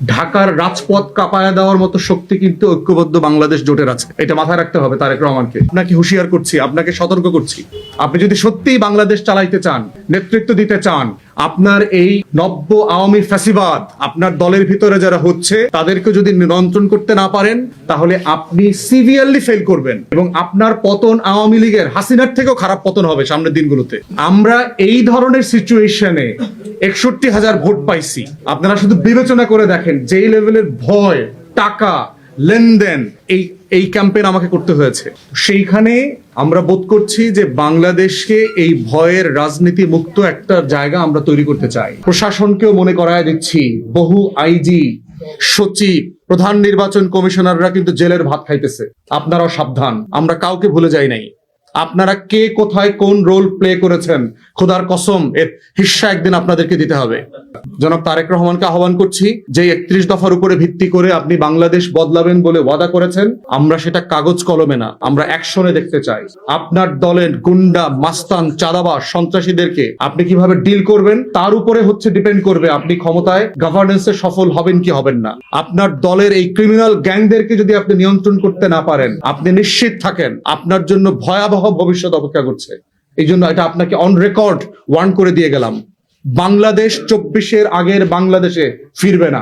ঢাকার রাজপথ কাঁপায়া দেওয়ার মতো শক্তি কিন্তু ঐক্যবদ্ধ বাংলাদেশ জোটের আছে। এটা মাথায় রাখতে হবে তারেক রহমানকে। আপনাকে হুঁশিয়ার করছি, আপনাকে সতর্ক করছি। আপনি যদি সত্যিই বাংলাদেশ চালাইতে চান, নেতৃত্ব দিতে চান, আপনার এই নব্য আওয়ামী ফ্যাসিবাদ আপনার দলের ভিতরে যারা হচ্ছে তাদেরকে যদি নিয়ন্ত্রণ করতে না পারেন, তাহলে আপনি সিভিয়ারলি ফেল করবেন এবং আপনার পতন আওয়ামী লীগের হাসিনার থেকেও খারাপ পতন হবে সামনের দিনগুলোতে। আমরা এই ধরনের সিচুয়েশনে 61,000 ভোট পাইছি। আপনারা শুধু বিবেচনা করে দেখেন যেই লেভেলের ভয়, টাকা, লেনদেন এই ক্যাম্পেইন আমাকে করতে হয়েছে। সেইখানে আমরা বোধ করছি যে বাংলাদেশকে এই ভয়ের রাজনীতি মুক্ত একটা জায়গা আমরা তৈরি করতে চাই। প্রশাসনকেও মনে করায় দিচ্ছি, বহু আইজি, সচিব, প্রধান নির্বাচন কমিশনাররা কিন্তু জেলের ভাত খাইতেছে। আপনারাও সাবধান, আমরা কাউকে ভুলে যাই নাই। আপনারা কে কোথায় কোন রোল প্লে করেছেন, খোদার কসম এর হিস্সা একদিন আপনাদেরকে দিতে হবে। জনাব তারেক রহমানকে আহ্বান করছি যে 31 দফার উপরে ভিত্তি করে আপনি বাংলাদেশ বদলাবেন বলে ওয়াদা করেছেন, আমরা সেটা কাগজ কলমে না, আমরা অ্যাকশনে দেখতে চাই। আপনার দলের গুন্ডা, মাস্তান, চাঁদাবাজ, সন্ত্রাসীদেরকে আপনি কিভাবে ডিল করবেন তার উপরে ডিপেন্ড করবে আপনি ক্ষমতায় গভর্নেন্সে সফল হবেন কি হবেন না। আপনার দলের এই ক্রিমিনাল গ্যাংদেরকে যদি আপনি নিয়ন্ত্রণ করতে না পারেন, আপনি নিশ্চিত থাকেন আপনার জন্য ভয়াবহ ভবিষ্যৎ অপেক্ষা করছে। এই জন্য এটা আপনাকে অন রেকর্ড ওয়ার্ন করে দিয়ে গেলাম। বাংলাদেশ 24-এর আগের বাংলাদেশে ফিরবে না।